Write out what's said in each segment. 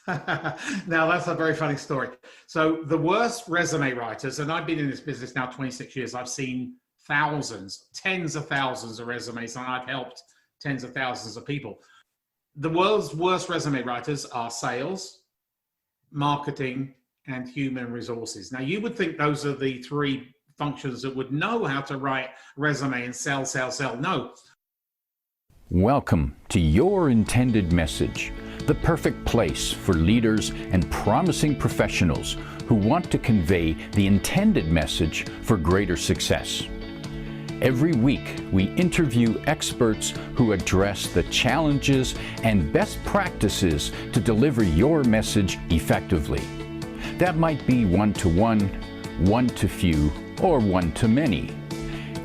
Now, that's a very funny story. So the worst resume writers, and I've been in this business now 26 years, I've seen thousands, tens of thousands of resumes, and I've helped tens of thousands of people. The world's worst resume writers are sales, marketing, and human resources. Now, you would think those are the three functions that would know how to write resume and sell, sell, sell. No. Welcome to Your Intended Message, the perfect place for leaders and promising professionals who want to convey the intended message for greater success. Every week, we interview experts who address the challenges and best practices to deliver your message effectively. That might be one-to-one, one-to-few, or one-to-many.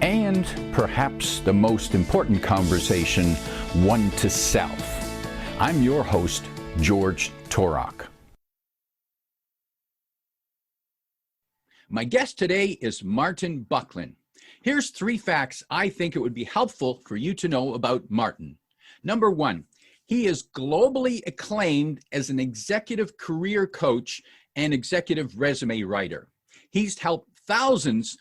And perhaps the most important conversation, one-to-self. I'm your host, George Torok. My guest today is Martin Buckland. Here's 3 facts I think it would be helpful for you to know about Martin. Number 1, he is globally acclaimed as an executive career coach and executive resume writer. He's helped thousands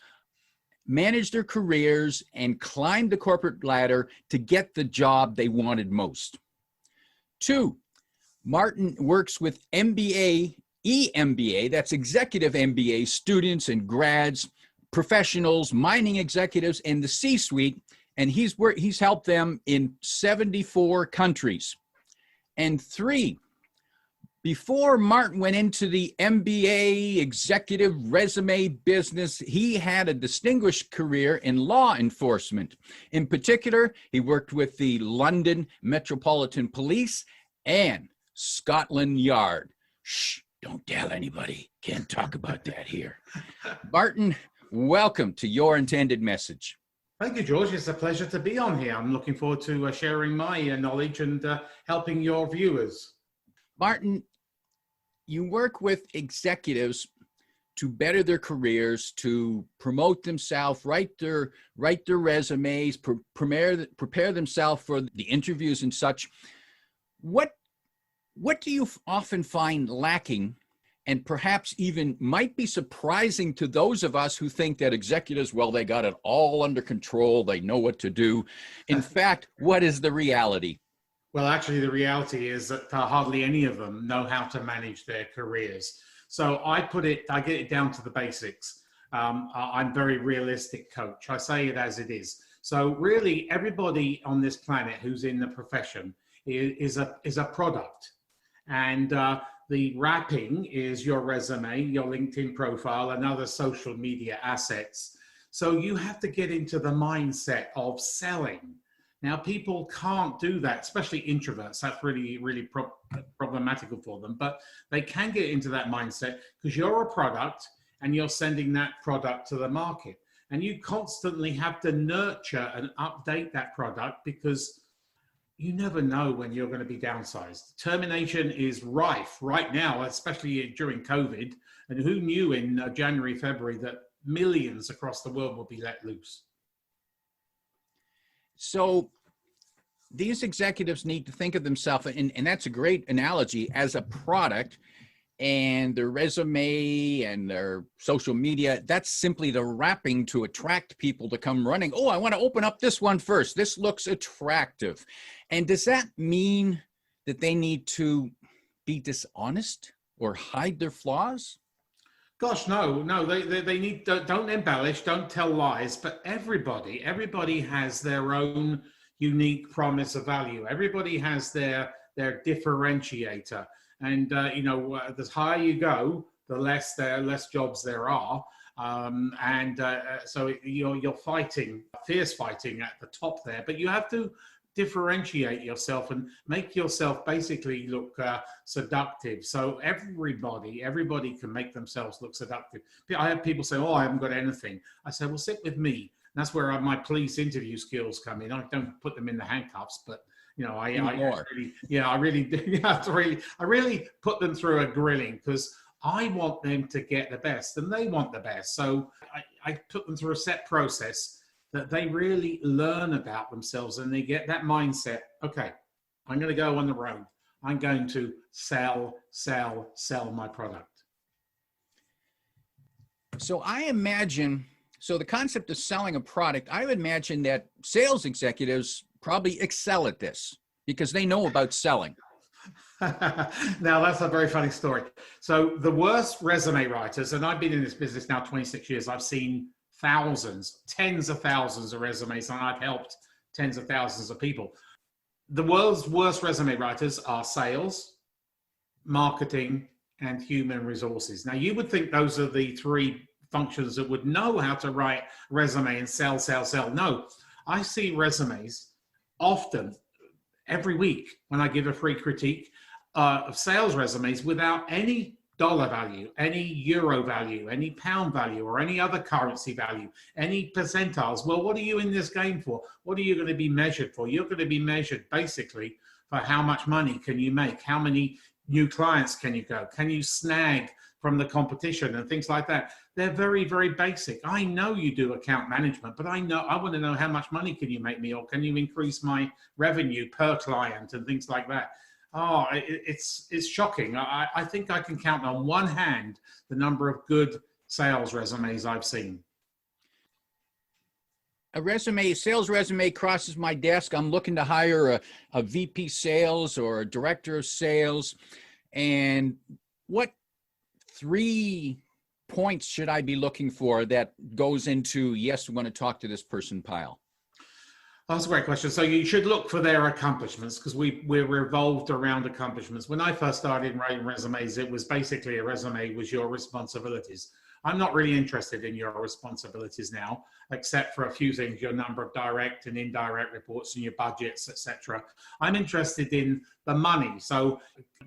manage their careers and climb the corporate ladder to get the job they wanted most. 2, Martin works with MBA, EMBA, that's executive MBA students and grads, professionals, mining executives, and the C-suite, and he's helped them in 74 countries. And 3, before Martin went into the MBA executive resume business, he had a distinguished career in law enforcement. In particular, he worked with the London Metropolitan Police and Scotland Yard. Shh, don't tell anybody. Can't talk about that here. Martin, welcome to Your Intended Message. Thank you, George. It's a pleasure to be on here. I'm looking forward to sharing my knowledge and helping your viewers. Martin, you work with executives to better their careers, to promote themselves, write their resumes, prepare themselves for the interviews and such. What do you often find lacking, and perhaps even might be surprising to those of us who think that executives, well, they got it all under control, they know what to do. In fact, what is the reality? Well, actually, the reality is that hardly any of them know how to manage their careers. So I get it down to the basics. I'm a very realistic coach. I say it as it is. So really, everybody on this planet who's in the profession is a product. And the wrapping is your resume, your LinkedIn profile, and other social media assets. So you have to get into the mindset of selling. Now, people can't do that, especially introverts. That's really, really problematical for them. But they can get into that mindset because you're a product and you're sending that product to the market. And you constantly have to nurture and update that product because you never know when you're going to be downsized. Termination is rife right now, especially during COVID. And who knew in January, February that millions across the world will be let loose? So these executives need to think of themselves, and that's a great analogy, as a product, and their resume and their social media, that's simply the wrapping to attract people to come running. Oh, I want to open up this one first. This looks attractive. And does that mean that they need to be dishonest or hide their flaws? Gosh, no, they need, don't embellish, don't tell lies, but everybody has their own unique promise of value. Everybody has their differentiator. And, the higher you go, the less jobs there are. So you're fighting, fierce fighting at the top there, but you have to differentiate yourself and make yourself basically look seductive. So everybody can make themselves look seductive. I have people say, oh, I haven't got anything. I say, well, sit with me. And that's where my police interview skills come in. I don't put them in the handcuffs, but I really put them through a grilling because I want them to get the best and they want the best. So I put them through a set process that they really learn about themselves and they get that mindset. Okay, I'm going to go on the road. I'm going to sell, sell, sell my product. So I imagine, so the concept of selling a product, I would imagine that sales executives probably excel at this because they know about selling. Now, that's a very funny story. So the worst resume writers, and I've been in this business now 26 years, I've seen thousands, tens of thousands of resumes, and I've helped tens of thousands of people. The world's worst resume writers are sales, marketing, and human resources. Now, you would think those are the three functions that would know how to write resume and sell, sell, sell. No, I see resumes often every week when I give a free critique of sales resumes without any dollar value, any euro value, any pound value, or any other currency value, any percentiles. Well, what are you in this game for? What are you going to be measured for? You're going to be measured basically for how much money can you make? How many new clients can you go? Can you snag from the competition and things like that? They're very, very basic. I know you do account management, but I want to know how much money can you make me, or can you increase my revenue per client and things like that. Oh, it's shocking. I think I can count on one hand the number of good sales resumes I've seen. A sales resume crosses my desk. I'm looking to hire a VP sales or a director of sales. And what 3 points should I be looking for that goes into, yes, we want to talk to this person pile? That's a great question. So you should look for their accomplishments, because we're revolved around accomplishments. When I first started writing resumes, it was basically a resume was your responsibilities. I'm not really interested in your responsibilities now, except for a few things, your number of direct and indirect reports and your budgets, etc. I'm interested in the money. So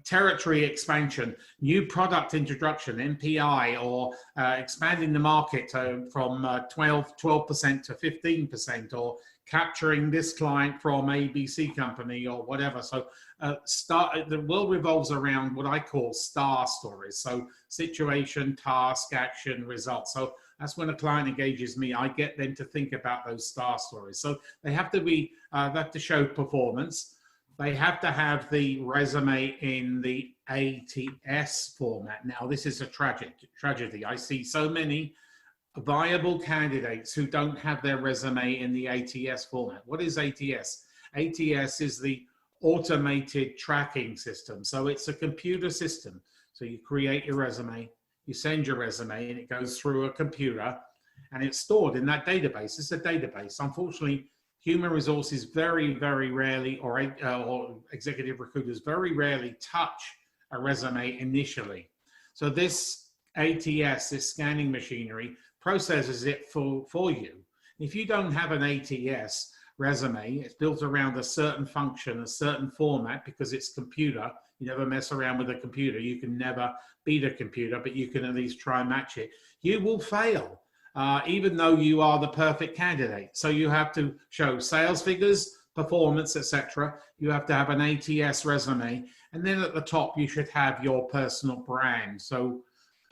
territory expansion, new product introduction, NPI, or expanding the market from 12% to 15%, or capturing this client from ABC company or whatever. So the world revolves around what I call STAR stories. So situation, task, action, result. So that's when a client engages me, I get them to think about those STAR stories. So they have to be, they have to show performance. They have to have the resume in the ATS format. Now, this is a tragedy. I see so many viable candidates who don't have their resume in the ATS format. What is ATS? ATS is the automated tracking system. So it's a computer system. So you create your resume, you send your resume, and it goes through a computer, and it's stored in that database. It's a database. Unfortunately, human resources very, very rarely, or executive recruiters very rarely touch a resume initially. So this ATS, this scanning machinery, processes it for you. If you don't have an ATS resume, it's built around a certain function, a certain format, because it's computer. You never mess around with a computer. You can never beat a computer, but you can at least try and match it. You will fail, even though you are the perfect candidate. So you have to show sales figures, performance, etc. You have to have an ATS resume. And then at the top, you should have your personal brand. So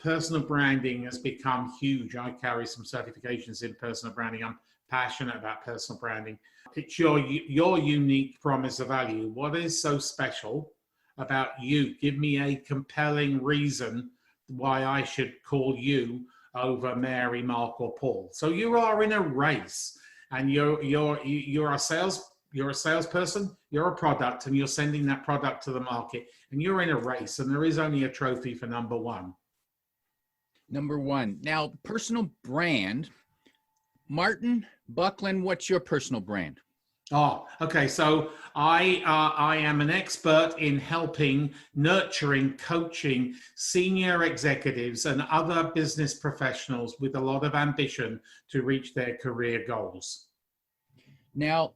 personal branding has become huge. I carry some certifications in personal branding. I'm passionate about personal branding. It's your unique promise of value. What is so special about you? Give me a compelling reason why I should call you over Mary, Mark, or Paul. So you are in a race, and you're a salesperson, you're a product, and you're sending that product to the market, and you're in a race, and there is only a trophy for number one. Number one. Now, personal brand. Martin Buckland, what's your personal brand? Oh, okay. So I am an expert in helping, nurturing, coaching senior executives and other business professionals with a lot of ambition to reach their career goals. Now,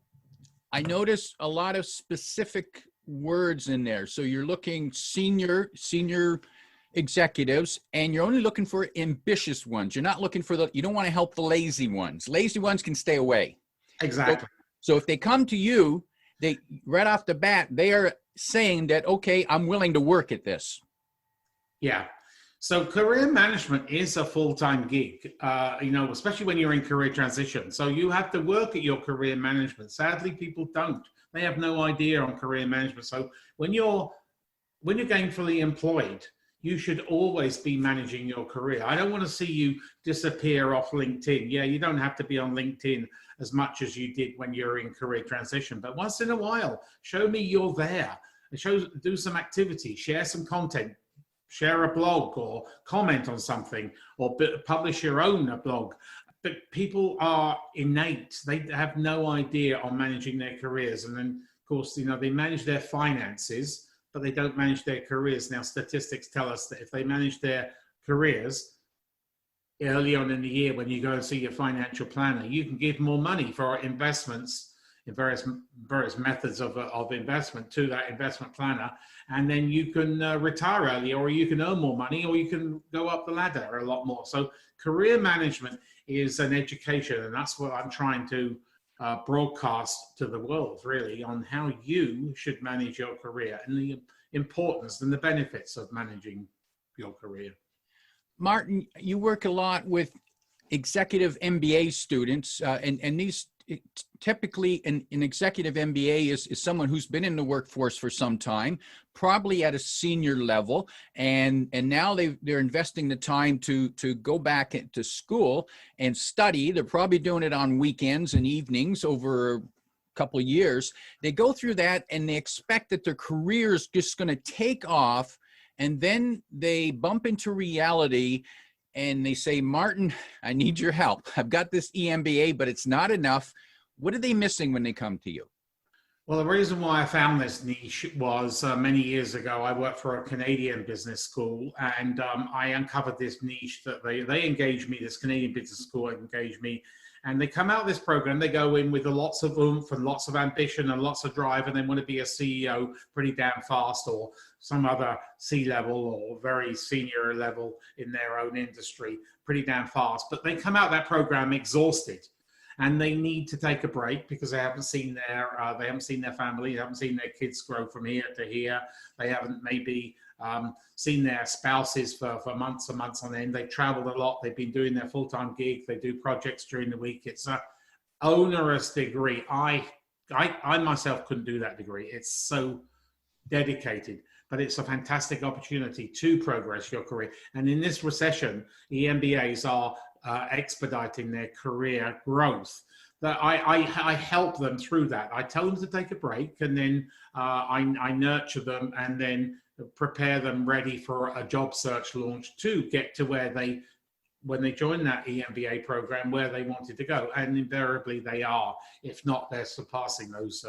I notice a lot of specific words in there. So you're looking senior executives, and you're only looking for ambitious ones. You're not looking for you don't want to help the lazy ones. Lazy ones can stay away. Exactly. So if they come to you, they right off the bat, they are saying that, okay, I'm willing to work at this. Yeah. So career management is a full-time gig, especially when you're in career transition. So you have to work at your career management. Sadly, people don't. They have no idea on career management. So when you're when you're gainfully employed, you should always be managing your career. I don't want to see you disappear off LinkedIn. Yeah, you don't have to be on LinkedIn as much as you did when you're in career transition, but once in a while, show me you're there. Do some activity, share some content, share a blog or comment on something, or publish your own blog. But people are innate. They have no idea on managing their careers. And then, of course, they manage their finances, but they don't manage their careers. Now, statistics tell us that if they manage their careers early on in the year, when you go and see your financial planner, you can give more money for investments in various methods of investment to that investment planner. And then you can retire early, or you can earn more money, or you can go up the ladder a lot more. So career management is an education, and that's what I'm trying to broadcast to the world, really, on how you should manage your career and the importance and the benefits of managing your career. Martin, you work a lot with executive MBA students, and these typically an executive MBA is someone who's been in the workforce for some time, probably at a senior level, and now they're investing the time to go back to school and study. They're probably doing it on weekends and evenings over a couple of years. They go through that and they expect that their career is just going to take off, and then they bump into reality and they say, Martin, I need your help. I've got this EMBA, but it's not enough. What are they missing when they come to you? Well, the reason why I found this niche was many years ago, I worked for a Canadian business school, and I uncovered this niche that they engaged me, this Canadian business school engaged me, and they come out of this program, they go in with lots of oomph and lots of ambition and lots of drive, and they want to be a CEO pretty damn fast, or some other C-level or very senior level in their own industry pretty damn fast. But they come out of that program exhausted, and they need to take a break because they haven't seen their family, they haven't seen their kids grow from here to here. They haven't maybe seen their spouses for months and months on end. They've traveled a lot. They've been doing their full-time gig. They do projects during the week. It's an onerous degree. I myself couldn't do that degree. It's so dedicated, but it's a fantastic opportunity to progress your career. And in this recession, EMBAs are expediting their career growth. That I help them through that. I tell them to take a break, and then I nurture them, and then prepare them ready for a job search launch to get to where when they join that EMBA program, where they wanted to go. And invariably they are. If not, they're surpassing those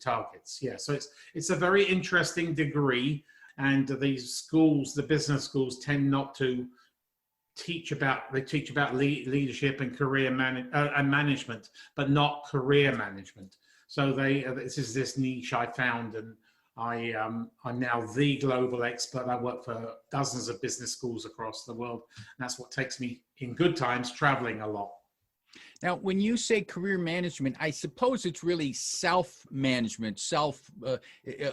targets. Yeah, so it's a very interesting degree, and these schools, the business schools, tend not to teach about leadership and career and management, but not career management. So this is this niche I found, and I'm now the global expert. I work for dozens of business schools across the world, and that's what takes me, in good times, traveling a lot. Now, when you say career management, I suppose it's really self-management,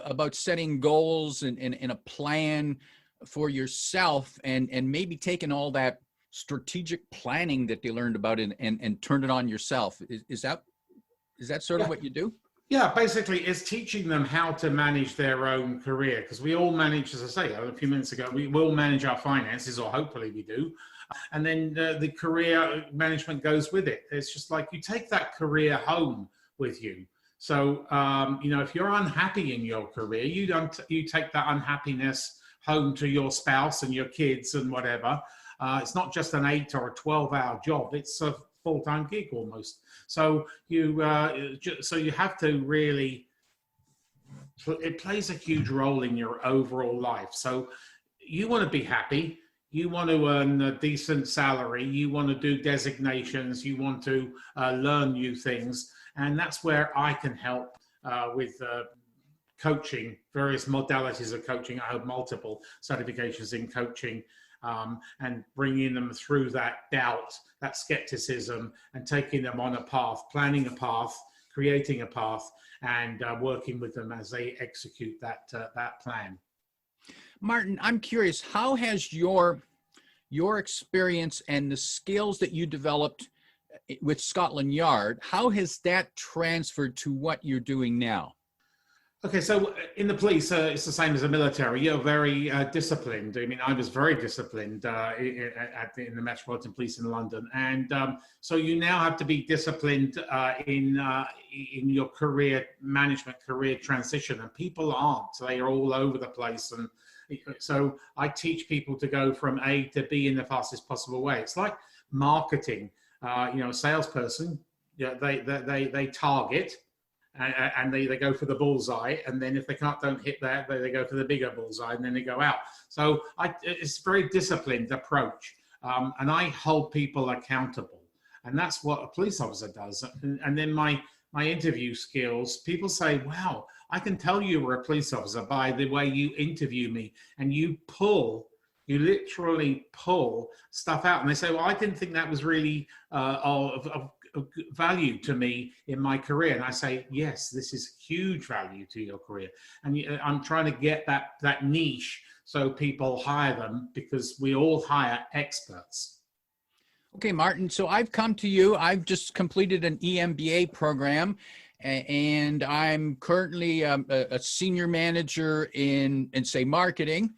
about setting goals and a plan for yourself, and maybe taking all that strategic planning that they learned about and turn it on yourself. Is that sort of what you do? Yeah, basically it's teaching them how to manage their own career, because we all manage, as I say a few minutes ago, we will manage our finances, or hopefully we do. And then the career management goes with it. It's just like you take that career home with you. So, if you're unhappy in your career, you take that unhappiness home to your spouse and your kids and whatever. It's not just an 8 or a 12-hour job. It's a full-time gig almost. So you have to really, it plays a huge role in your overall life. So you want to be happy. You want to earn a decent salary. You want to do designations. You want to learn new things. And that's where I can help with coaching, various modalities of coaching. I have multiple certifications in coaching, and bringing them through that doubt, that skepticism, and taking them on a path, planning a path, creating a path, and working with them as they execute that plan. Martin, I'm curious, how has your experience and the skills that you developed with Scotland Yard, how has that transferred to what you're doing now? Okay, so in the police, it's the same as the military. You're very disciplined. I mean, I was very disciplined in the Metropolitan Police in London, and so you now have to be disciplined in your career management, career transition, and people aren't. So they are all over the place, and so I teach people to go from A to B in the fastest possible way. It's like marketing. A salesperson, they target. And they go for the bullseye, and then if they don't hit that, they go for the bigger bullseye, and then they go out. So it's a very disciplined approach, and I hold people accountable, and that's what a police officer does. And then my interview skills, people say, "Wow, I can tell you were a police officer by the way you interview me, and you literally pull stuff out." And they say, "Well, I didn't think that was really of value to me in my career." And I say, yes, this is huge value to your career. And I'm trying to get that niche so people hire them, because we all hire experts. Okay, Martin. So I've come to you. I've just completed an EMBA program, and I'm currently a senior manager in say marketing,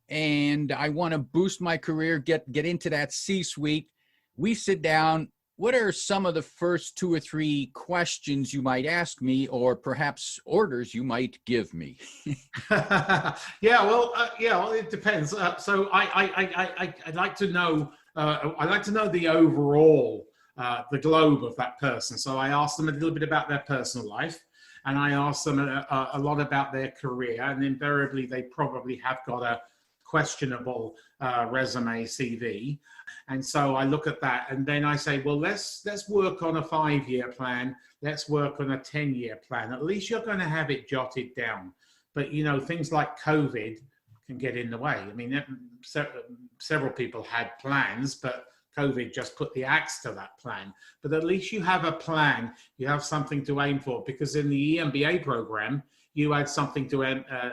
and I want to boost my career, get into that C-suite. We sit down. What are some of the first 2 or 3 questions you might ask me, or perhaps orders you might give me? Well, it depends. So I'd like to know. I'd like to know the overall, the globe of that person. So I ask them a little bit about their personal life, and I ask them a lot about their career, and invariably they probably have got a questionable resume, CV. And so I look at that, and then I say, well, let's work on a 5-year plan. Let's work on a 10-year plan. At least you're going to have it jotted down. But, things like COVID can get in the way. I mean, several people had plans, but COVID just put the axe to that plan. But at least you have a plan. You have something to aim for, because in the EMBA program, you had something to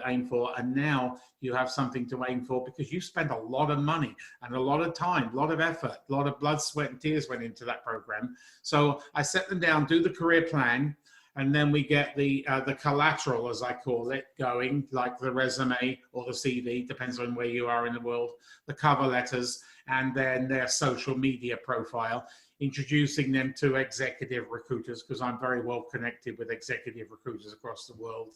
aim for, and now you have something to aim for, because you spent a lot of money and a lot of time, a lot of effort, a lot of blood, sweat, and tears went into that program. So I set them down, do the career plan, and then we get the collateral, as I call it, going, like the resume or the CV, depends on where you are in the world, the cover letters, and then their social media profile, introducing them to executive recruiters, because I'm very well connected with executive recruiters across the world,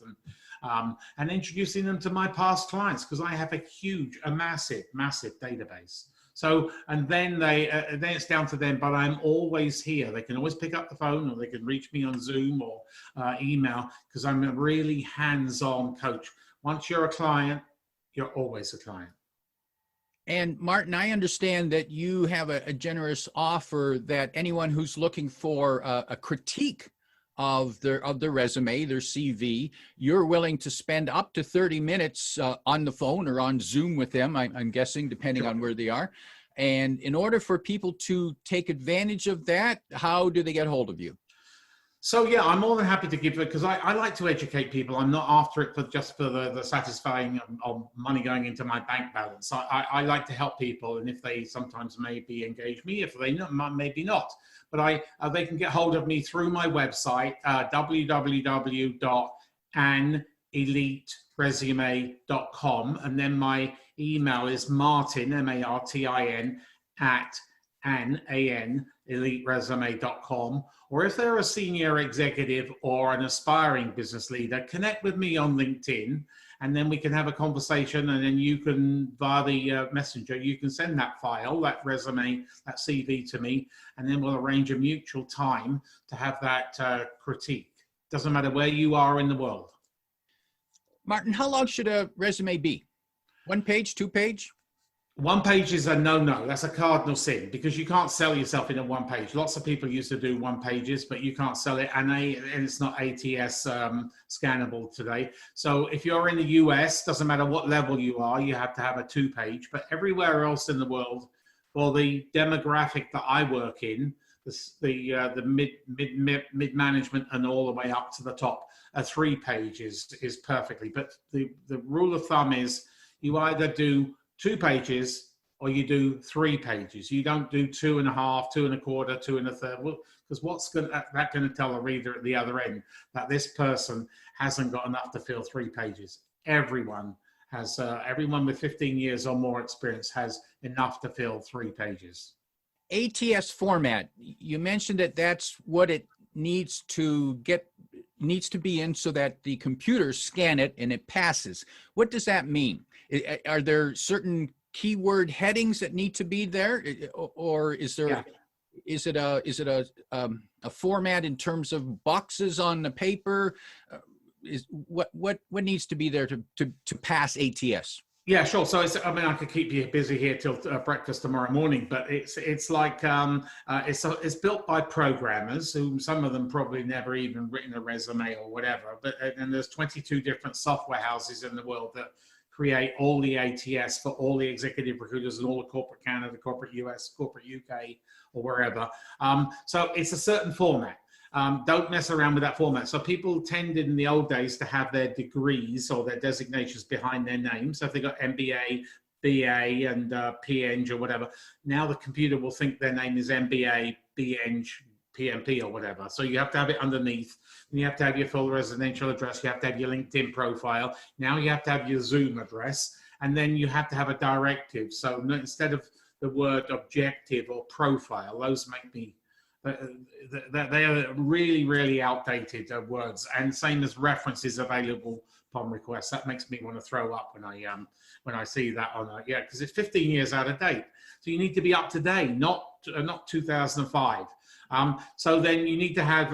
and introducing them to my past clients, because I have a massive database. So, and then then it's down to them, but I'm always here. They can always pick up the phone, or they can reach me on Zoom or email, because I'm a really hands-on coach. Once you're a client, you're always a client. And Martin, I understand that you have a generous offer that anyone who's looking for a critique of their resume, their CV, you're willing to spend up to 30 minutes on the phone or on Zoom with them, I'm guessing, depending on where they are. And in order for people to take advantage of that, how do they get hold of you? So yeah, I'm more than happy to give it, because I like to educate people. I'm not after it just for the satisfying of money going into my bank balance. I like to help people, and if they sometimes maybe engage me, if they not, maybe not. But they can get hold of me through my website, www.aneliteresume.com, and then my email is Martin, MARTIN, at eliteresume.com. Or if they're a senior executive or an aspiring business leader, connect with me on LinkedIn, and then we can have a conversation, and then you can, via the messenger, you can send that file, that resume, that CV to me, and then we'll arrange a mutual time to have that critique. Doesn't matter where you are in the world. Martin, how long should a resume be? 1 page, 2 page? 1 page is a no-no. That's a cardinal sin, because you can't sell yourself in a 1 page. Lots of people used to do 1 pages, but you can't sell it, and it's not ATS scannable today. So if you're in the US, doesn't matter what level you are, you have to have a 2 page. But everywhere else in the world, for the demographic that I work in, the mid management and all the way up to the top, a 3 pages is perfectly. But the rule of thumb is you either do 2 pages or you do 3 pages. You don't do 2.5, 2 1/4, 2 1/3, Because that going to tell a reader at the other end that this person hasn't got enough to fill 3 pages? Everyone with 15 years or more experience has enough to fill 3 pages. ATS format, you mentioned that that's what it needs to be in so that the computers scan it and it passes. What does that mean? Are there certain keyword headings that need to be there, or is there? Yeah. Is it a format in terms of boxes on the paper? Is what needs to be there to pass ATS? Yeah, sure. So I could keep you busy here till breakfast tomorrow morning, but it's like it's built by programmers who, some of them probably never even written a resume or whatever. And there's 22 different software houses in the world that create all the ATS for all the executive recruiters and all the corporate Canada, corporate US, corporate UK, or wherever. So it's a certain format. Don't mess around with that format. So people tended in the old days to have their degrees or their designations behind their names. So if they got MBA, BA, and PEng or whatever, now the computer will think their name is MBA, BEng, PMP or whatever. So you have to have it underneath. And you have to have your full residential address. You have to have your LinkedIn profile. Now you have to have your Zoom address. And then you have to have a directive. So instead of the word objective or profile, those make me, they are really, really outdated words. And same as references available upon request. That makes me want to throw up when I see that on because it's 15 years out of date. So you need to be up to date, not 2005. So then you need to have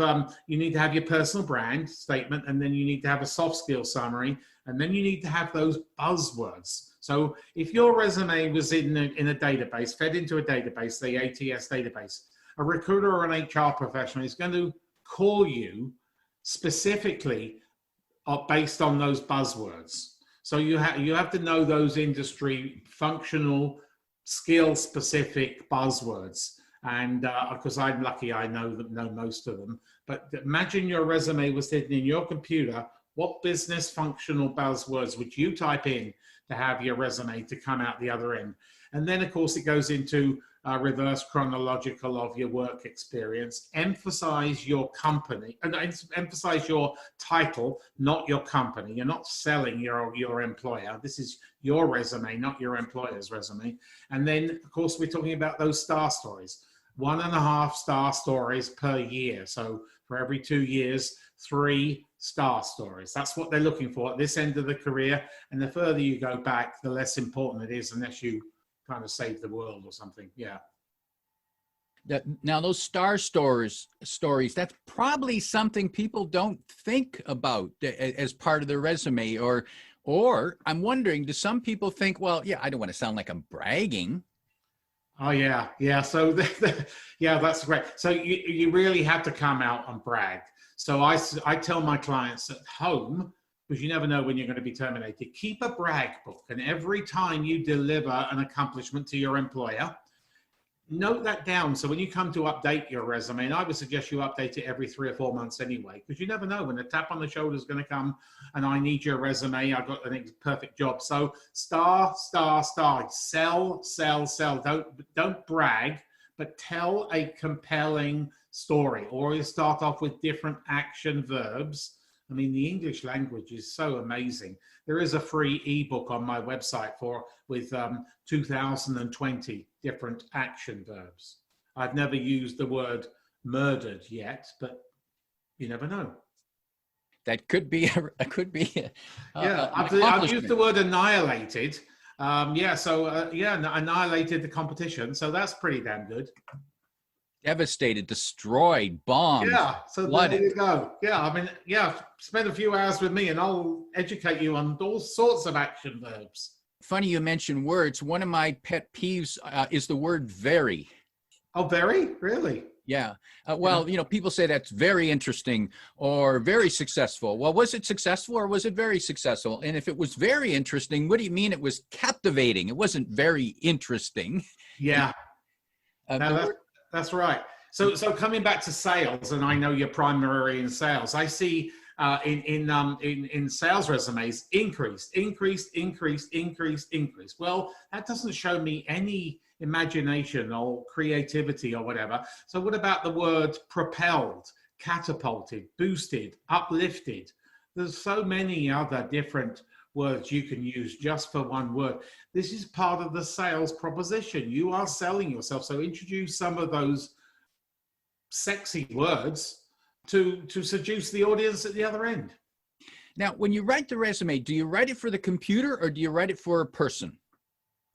your personal brand statement, and then you need to have a soft skill summary, and then you need to have those buzzwords. So if your resume was in a database, fed into a database, the ATS database, a recruiter or an HR professional is going to call you specifically based on those buzzwords. So you have to know those industry functional, skill-specific buzzwords. And because I'm lucky, I know most of them. But imagine your resume was hidden in your computer. What business functional buzzwords would you type in to have your resume to come out the other end? And then, of course, it goes into reverse chronological of your work experience. Emphasize your company, and emphasize your title, not your company. You're not selling your employer. This is your resume, not your employer's resume. And then, of course, we're talking about those star stories. 1.5 star stories per year. So for every 2 years, 3 star stories. That's what they're looking for at this end of the career. And the further you go back, the less important it is, unless you kind of save the world or something. Yeah. Now those star stories, that's probably something people don't think about as part of their resume, or I'm wondering, do some people think, well, yeah, I don't want to sound like I'm bragging. Oh yeah. So yeah, that's great. So you really have to come out and brag. So I tell my clients at home, because you never know when you're going to be terminated, keep a brag book. And every time you deliver an accomplishment to your employer, note that down. So when you come to update your resume, and I would suggest you update it every 3 or 4 months anyway, because you never know when a tap on the shoulder is going to come and I need your resume. I've got a perfect job. So star, sell. Don't brag, but tell a compelling story. Always start off with different action verbs. I mean, the English language is so amazing. There is a free ebook on my website with 2020 different action verbs. I've never used the word murdered yet, but you never know. That could be I've used the word annihilated. Annihilated the competition. So that's pretty damn good. Devastated, destroyed, bombed. Yeah, so flooded. There you go. Yeah, I mean, spend a few hours with me and I'll educate you on all sorts of action verbs. Funny you mention words. One of my pet peeves is the word very. Oh, very? Really? Yeah. People say that's very interesting or very successful. Well, was it successful or was it very successful? And if it was very interesting, what do you mean it was captivating? It wasn't very interesting. Yeah. That's right. So coming back to sales, and I know you're primary in sales, I see in sales resumes increased. Well, that doesn't show me any imagination or creativity or whatever. So what about the word propelled, catapulted, boosted, uplifted? There's so many other different words you can use just for one word. This is part of the sales proposition. You are selling yourself. So introduce some of those sexy words to seduce the audience at the other end. Now, when you write the resume, do you write it for the computer or do you write it for a person?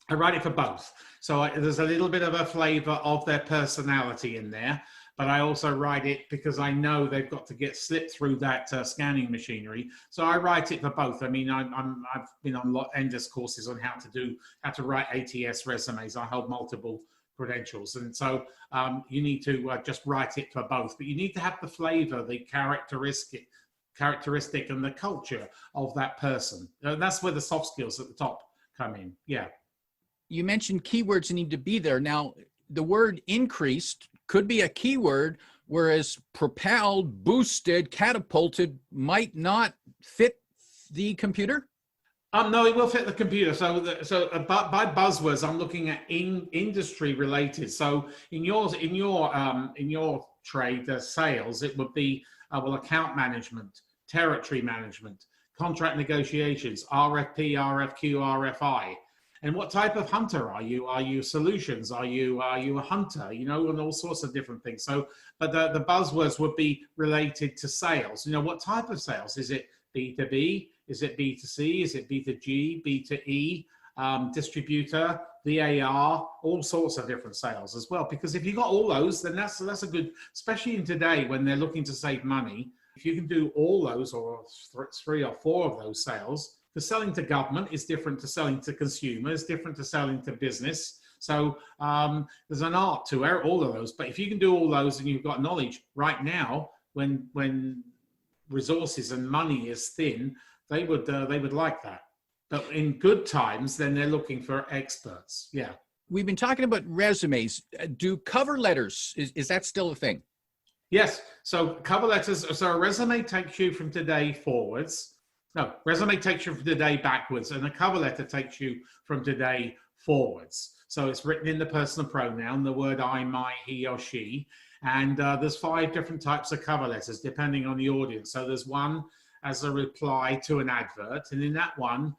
I write it for both. So there's a little bit of a flavor of their personality in there, but I also write it because I know they've got to get slipped through that scanning machinery. So I write it for both. I mean, I've been on endless courses on how to write ATS resumes. I hold multiple credentials, and so you need to just write it for both. But you need to have the flavor, the characteristic, and the culture of that person. And that's where the soft skills at the top come in. Yeah. You mentioned keywords need to be there. Now, the word increased could be a keyword, whereas propelled, boosted, catapulted might not fit the computer? No, it will fit the computer. So by buzzwords, I'm looking at industry related. So in your trade, sales, it would be account management, territory management, contract negotiations, RFP, RFQ, RFI. And what type of hunter are you? Are you solutions? Are you a hunter? You know, and all sorts of different things. So, but the buzzwords would be related to sales. You know, what type of sales? Is it B2B? Is it B2C? Is it B2G? B2E? Distributor, VAR, all sorts of different sales as well. Because if you got all those, then that's a good, especially in today when they're looking to save money. If you can do all those or 3 or 4 of those sales. Because selling to government is different to selling to consumers, different to selling to business. So there's an art to all of those. But if you can do all those and you've got knowledge right now, when resources and money is thin, they would like that. But in good times, then they're looking for experts. Yeah. We've been talking about resumes. Do cover letters, is that still a thing? Yes. So cover letters, so a resume takes you from today forwards. No, resume takes you from today backwards, and a cover letter takes you from today forwards. So it's written in the personal pronoun, the word I, my, he or she, and there's 5 different types of cover letters depending on the audience. So there's one as a reply to an advert, and in that one,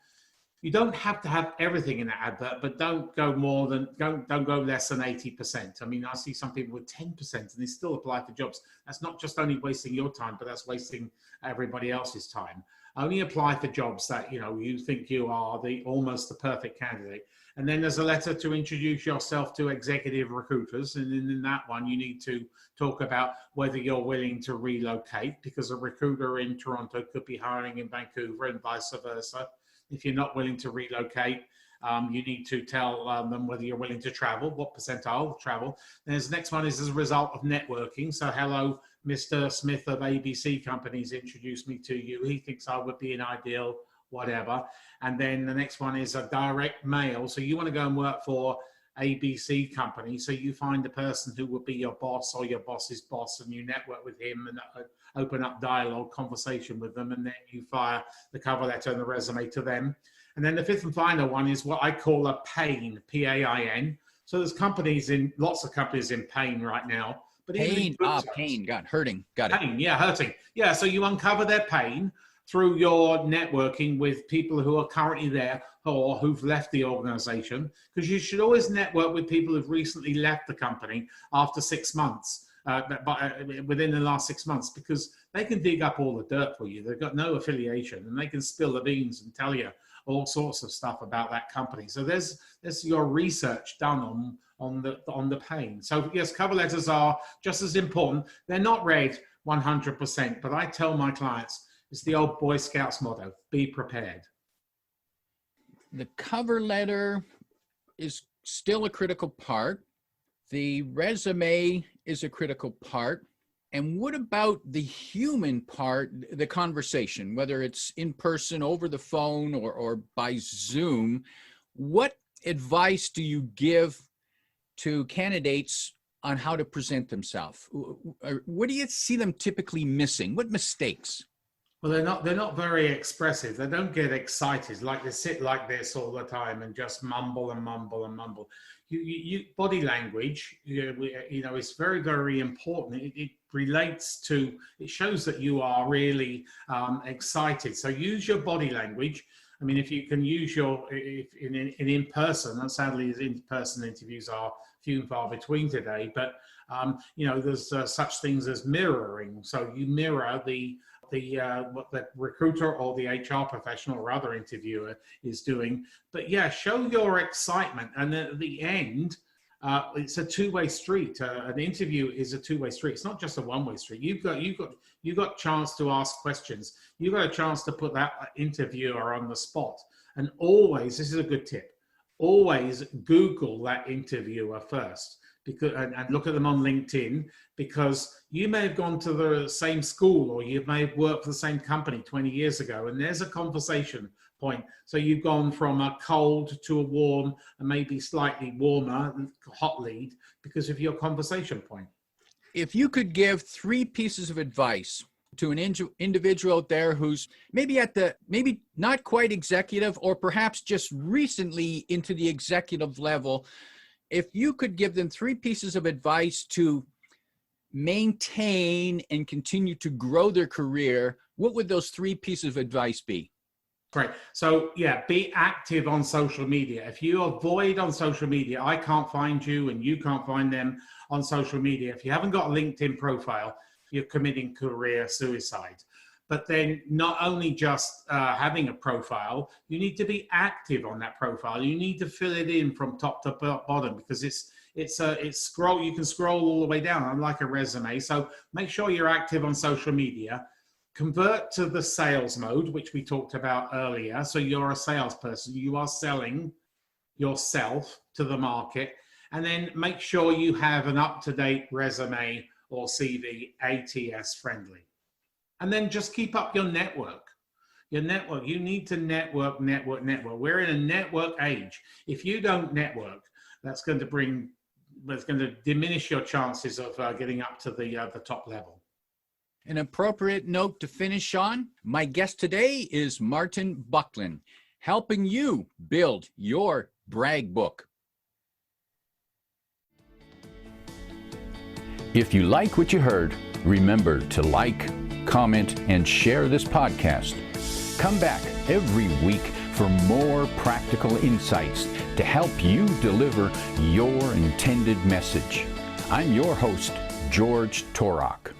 you don't have to have everything in that advert, but don't go less than 80%. I mean, I see some people with 10% and they still apply for jobs. That's not just only wasting your time, but that's wasting everybody else's time. Only apply for jobs that you think you are almost the perfect candidate. And then there's a letter to introduce yourself to executive recruiters. And in that one, you need to talk about whether you're willing to relocate, because a recruiter in Toronto could be hiring in Vancouver and vice versa. If you're not willing to relocate, you need to tell them whether you're willing to travel, what percentile travel. And the next one is as a result of networking. So hello, Mr. Smith of ABC Companies introduced me to you. He thinks I would be an ideal whatever. And then the next one is a direct mail. So you want to go and work for ABC Company. So you find the person who would be your boss or your boss's boss, and you network with him and open up dialogue, conversation with them. And then you fire the cover letter and the resume to them. And then the 5th and final one is what I call a pain, P-A-I-N. So there's lots of companies in pain right now. But pain, hurting, got it. Pain, yeah, hurting. Yeah, so you uncover their pain through your networking with people who are currently there or who've left the organization, because you should always network with people who've recently left the company after 6 months, within the last 6 months, because they can dig up all the dirt for you. They've got no affiliation, and they can spill the beans and tell you all sorts of stuff about that company. So there's your research done on the pain. So yes, cover letters are just as important. They're not read 100%, but I tell my clients, it's the old Boy Scouts motto, be prepared. The cover letter is still a critical part. The resume is a critical part. And what about the human part, the conversation, whether it's in person, over the phone, or by Zoom? What advice do you give to candidates on how to present themselves? What do you see them typically missing? What mistakes? Well, they're not very expressive. They don't get excited. Like they sit like this all the time and just mumble and mumble and mumble. Body language, is very, very important. It relates to, it shows that you are really excited. So use your body language. I mean, if you can use in person, and sadly in-person interviews are few and far between today, but there's such things as mirroring. So you mirror what the recruiter or the HR professional or other interviewer is doing. But yeah, show your excitement. And at the end, it's a two-way street. An interview is a two-way street. It's not just a one-way street. You've got chance to ask questions. You've got a chance to put that interviewer on the spot. And always, this is a good tip, always Google that interviewer first. And look at them on LinkedIn, because you may have gone to the same school or you may have worked for the same company 20 years ago, and there's a conversation point. So you've gone from a cold to a warm and maybe slightly warmer hot lead because of your conversation point. If you could give 3 pieces of advice to an individual out there who's maybe maybe not quite executive, or perhaps just recently into the executive level, if you could give them 3 pieces of advice to maintain and continue to grow their career, what would those 3 pieces of advice be? Great. So yeah, be active on social media. If you avoid on social media, I can't find you and you can't find them on social media. If you haven't got a LinkedIn profile, you're committing career suicide. But then not only just having a profile, you need to be active on that profile. You need to fill it in from top to bottom, because it's scroll. You can scroll all the way down, unlike a resume. So make sure you're active on social media. Convert to the sales mode, which we talked about earlier. So you're a salesperson. You are selling yourself to the market. And then make sure you have an up-to-date resume or CV, ATS friendly. And then just keep up your network. Your network, you need to network. We're in a network age. If you don't network, that's going to diminish your chances of getting up to the top level. An appropriate note to finish on. My guest today is Martin Buckland, helping you build your brag book. If you like what you heard, remember to like, comment, and share this podcast. Come back every week for more practical insights to help you deliver your intended message. I'm your host, George Torok.